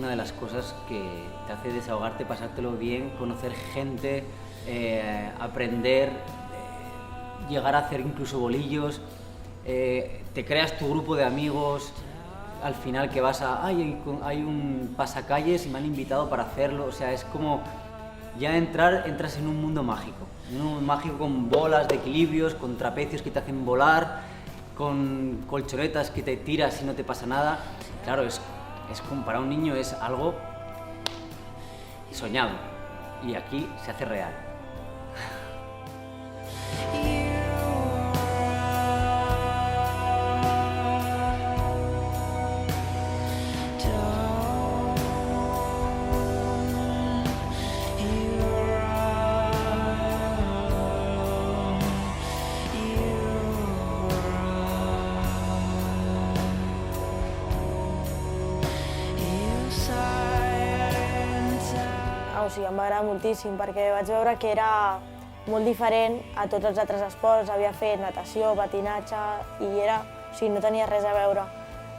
una de las cosas que te hace desahogarte, pasártelo bien, conocer gente, aprender, llegar a hacer incluso bolillos, te creas tu grupo de amigos, al final que vas a... hay un pasacalles y me han invitado para hacerlo, o sea, es como ya entras en un mundo mágico, con bolas de equilibrios, con trapecios que te hacen volar, con colchonetas que te tiras y no te pasa nada. Claro, es como para un niño es algo soñado y aquí se hace real. O sigui, em va agradar moltíssim perquè vaig veure que era molt diferent a tots els altres esports. Havia fet natació, patinatge i no tenia res a veure.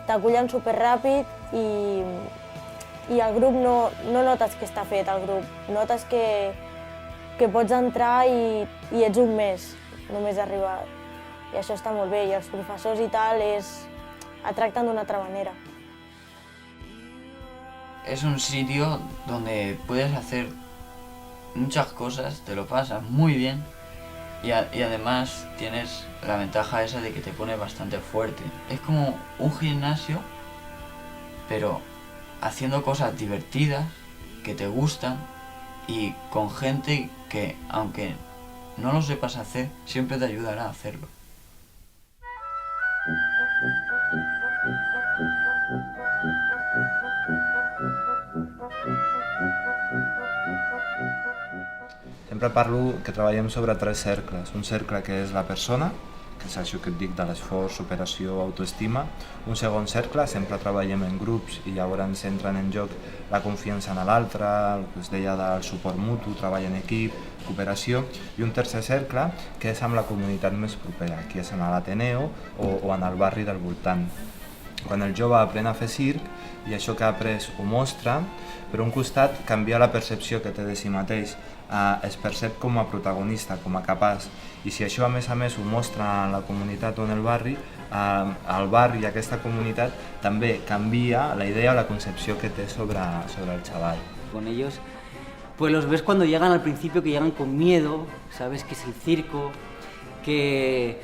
T'acullen superràpid i el grup no notes que està fet, el grup. Notes que pots entrar i ets un més, només arribar. I això està molt bé, i els professors i tal et tracten d'una altra manera. Es un sitio donde puedes hacer muchas cosas, te lo pasas muy bien y además tienes la ventaja esa de que te pone bastante fuerte. Es como un gimnasio, pero haciendo cosas divertidas, que te gustan y con gente que, aunque no lo sepas hacer, siempre te ayudará a hacerlo. Sempre parlo que treballem sobre 3 cercles. Un cercle que és la persona, que és això que et dic de l'esforç, superació, autoestima. Un segon cercle, sempre treballem en grups i llavors entren en joc la confiança en l'altre, el que es deia del suport mutu, treball en equip, cooperació. I un tercer cercle, que és amb la comunitat més propera, que és en l'Ateneo o en el barri del voltant. Quan el jove aprèn a fer circ i això que ha après ho mostra, per un costat canvia la percepció que té de si mateix, es percep com a protagonista, com a capaç, i si això a més ho mostra en la comunitat o en el barri i aquesta comunitat també canvia la idea o la concepció que té sobre el xaval. Con ellos, pues los ves cuando llegan al principio, que llegan con miedo, sabes que es el circo, que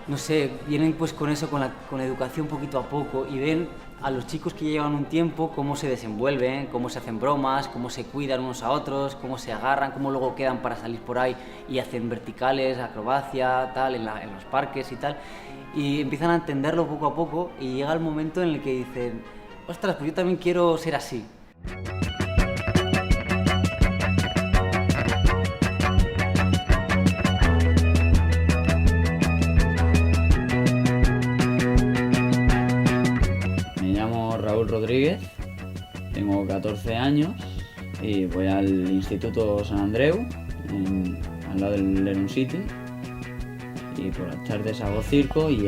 no sé, vienen pues con eso, con la educación poquito a poco y ven a los chicos que llevan un tiempo cómo se desenvuelven, cómo se hacen bromas, cómo se cuidan unos a otros, cómo se agarran, cómo luego quedan para salir por ahí y hacen verticales, acrobacia, tal, en los parques y tal. Y empiezan a entenderlo poco a poco y llega el momento en el que dicen, ostras, pues yo también quiero ser así. Raúl Rodríguez, tengo 14 años y voy al Instituto San Andreu, al lado del Leron City, y por las tardes hago circo y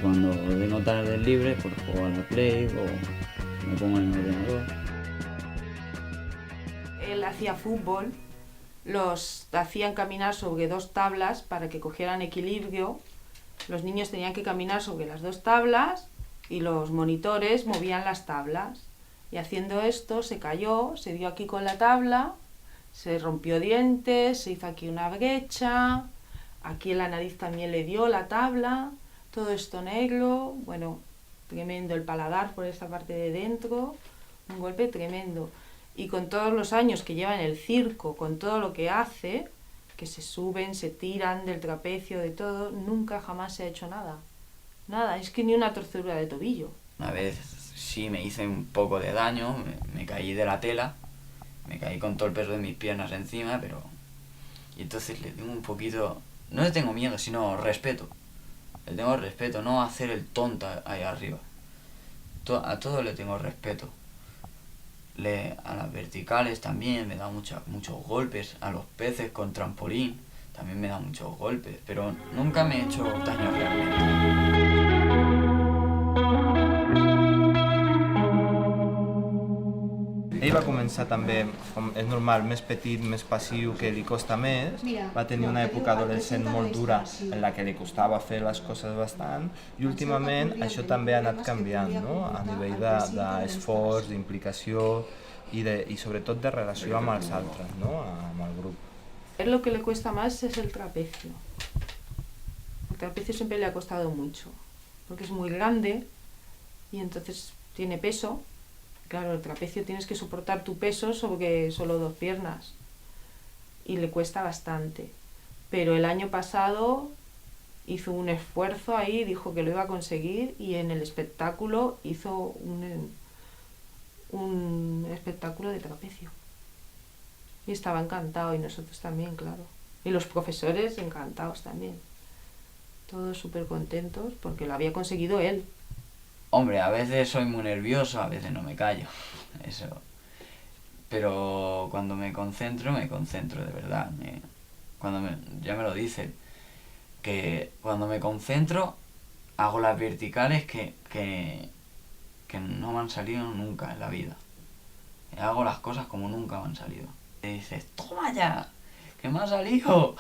cuando tengo tardes libres pues juego a la Play o me pongo en el ordenador. Él hacía fútbol, los hacían caminar sobre 2 tablas para que cogieran equilibrio, los niños tenían que caminar sobre las 2 tablas y los monitores movían las tablas. Y haciendo esto se cayó, se dio aquí con la tabla, se rompió dientes, se hizo aquí una brecha, aquí en la nariz también le dio la tabla, todo esto negro, bueno, tremendo, el paladar por esta parte de dentro, un golpe tremendo. Y con todos los años que lleva en el circo, con todo lo que hace, que se suben, se tiran del trapecio, de todo, nunca jamás se ha hecho nada. Nada, es que ni una torcedura de tobillo. Una vez sí me hice un poco de daño, me caí de la tela, me caí con todo el peso de mis piernas encima, pero... Y entonces le tengo un poquito... No le tengo miedo, sino respeto. Le tengo respeto, no hacer el tonto ahí arriba. A todo le tengo respeto. A las verticales también me da muchos golpes, a los peces con trampolín también me da muchos golpes, pero nunca me he hecho daño realmente. va començar també, com és normal, més petit, més passiu, que li costa més. Va tenir una època adolescent molt dura en la que li costava fer les coses bastant i últimament això també ha anat canviant, no? A nivell d'esforç, d'implicació i sobretot de relació amb els altres, no? Amb el grup. Lo que le cuesta más es el trapecio. El trapecio siempre le ha costado mucho, porque es muy grande y entonces tiene peso. Claro, el trapecio tienes que soportar tu peso sobre solo 2 piernas y le cuesta bastante. Pero el año pasado hizo un esfuerzo ahí, dijo que lo iba a conseguir y en el espectáculo hizo un espectáculo de trapecio. Y estaba encantado y nosotros también, claro. Y los profesores encantados también. Todos súper contentos porque lo había conseguido él. Hombre, a veces soy muy nervioso, a veces no me callo, eso. Pero cuando me concentro de verdad. Ya me lo dicen, que cuando me concentro hago las verticales que no me han salido nunca en la vida. Hago las cosas como nunca me han salido. Y dices, ¡toma ya! ¡Que me ha salido!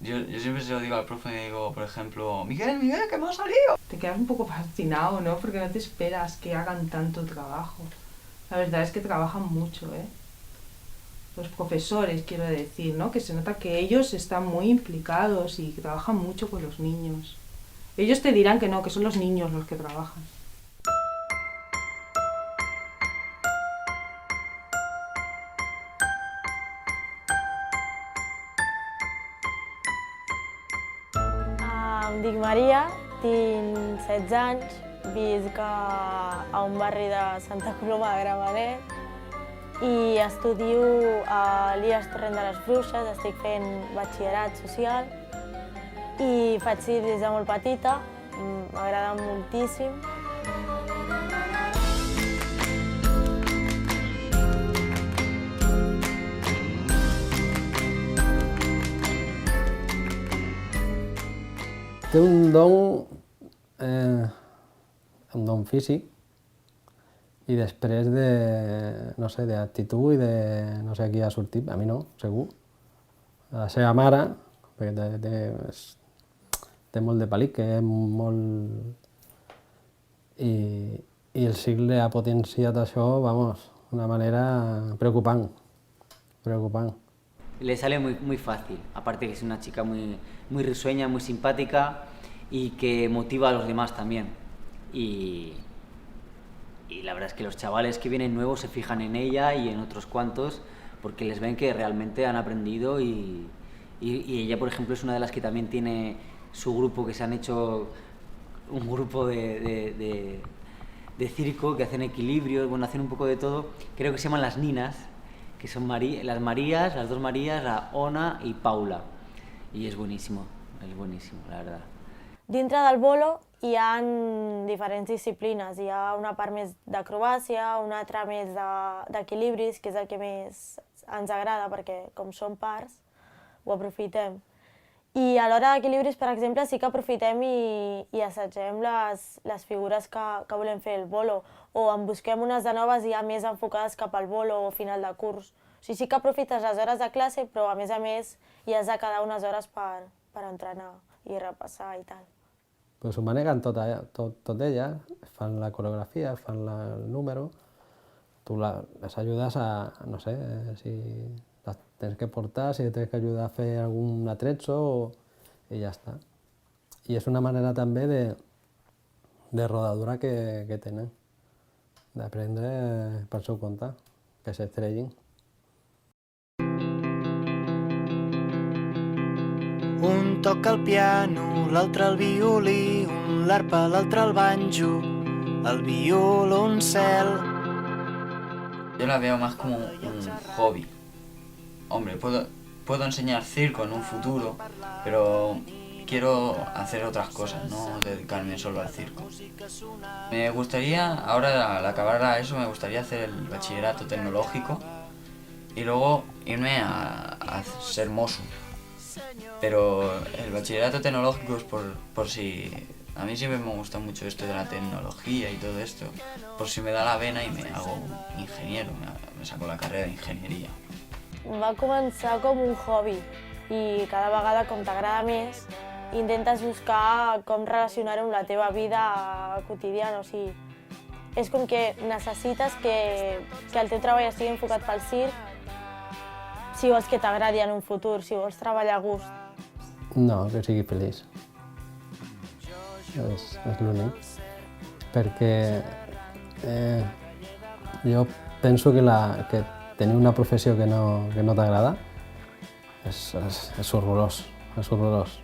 Yo siempre se lo digo al profe, digo, por ejemplo, Miguel, que me ha salido. Te quedas un poco fascinado, ¿no? Porque no te esperas que hagan tanto trabajo. La verdad es que trabajan mucho, ¿eh? Los profesores, quiero decir, ¿no? Que se nota que ellos están muy implicados y que trabajan mucho con los niños. Ellos te dirán que no, que son los niños los que trabajan. Em dic Maria, tinc 16 anys, visc a un barri de Santa Coloma de Gramenet i estudio a l'IAS Torrent de les Bruixes, estic fent batxillerat social i faig circ des de molt petita, m'agrada moltíssim. Té un don físic i després no sé, d'actitud i de no sé qui ha sortit, a mi no, segur. La seva mare, perquè té molt de pelit, que és molt... I el cicle ha potenciat això, vamos, d'una manera preocupant. Le sale muy fácil, aparte que es una chica muy risueña, muy simpática y que motiva a los demás también. Y la verdad es que los chavales que vienen nuevos se fijan en ella y en otros cuantos porque les ven que realmente han aprendido y ella, por ejemplo, es una de las que también tiene su grupo, que se han hecho un grupo de circo, que hacen equilibrios, bueno, hacen un poco de todo. Creo que se llaman las Ninas, que son las Marías, las 2 Marías, la Ona y Paula. Y es buenísimo, la verdad. Dintre del bolo hi ha diferents disciplines. Hi ha una part més d'acrobàcia, una altra més d'equilibris, que és el que més ens agrada perquè com són parts ho aprofitem. I a l'hora d'equilibris, per exemple, sí que aprofitem i assagem les figures que volem fer el bolo, o en busquem unes de noves i ja més enfocades cap al bolo o final de curs. O sigui, sí que aprofites les hores de classe, però a més hi has de quedar unes hores per entrenar i repassar i tal. Pues ho maneguen tot ella, fan la coreografia, fan el número, tu les ajudes a, no sé, si las tienes que portar, si tienes que ayudar a fer algun atrecho i ja està. I és una manera també de rodadura que tenen, d'aprendre per seu compte, que s'estrellin. Un toca el piano, l'altre el violí, un l'arpa, l'altre el banjo, el violoncel. Yo la veo más como un hobby. Hombre, puedo enseñar circo en un futuro, pero quiero hacer otras cosas, no dedicarme solo al circo. Me gustaría, ahora al acabar eso, me gustaría hacer el bachillerato tecnológico y luego irme a ser mozo. Pero el bachillerato tecnológico es por si A mí siempre me gusta mucho esto de la tecnología y todo esto. Por si me da la vena y me hago ingeniero, me saco la carrera de ingeniería. Va començar com un hobby i cada vegada, com t'agrada més, intentes buscar com relacionar-ho amb la teva vida quotidiana. O sigui, és com que necessites que el teu treball estigui enfocat pel circ si vols que t'agradi en un futur, si vols treballar a gust. No, que sigui feliç. És l'únic. Perquè jo penso que tenir una professió que no t'agrada és horrorós, és horrorós.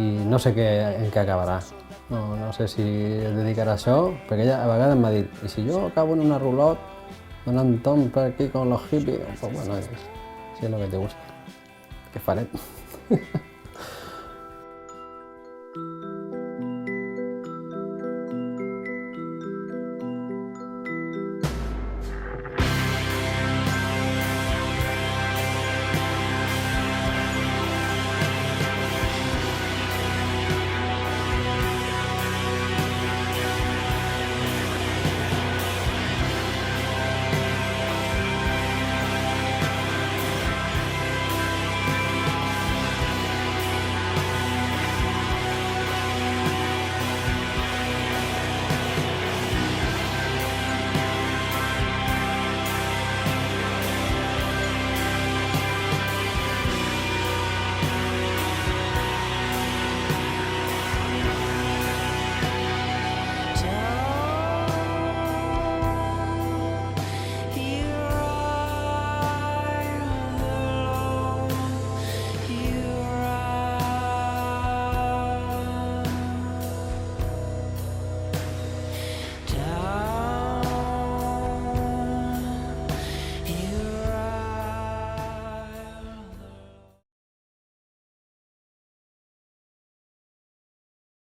I no sé en què acabarà. No sé si es dedicarà a això, perquè ella a vegades m'ha dit i si jo acabo en una rulot donant tom per aquí con los hippies, pues bueno, si és lo que te gusta, què farem?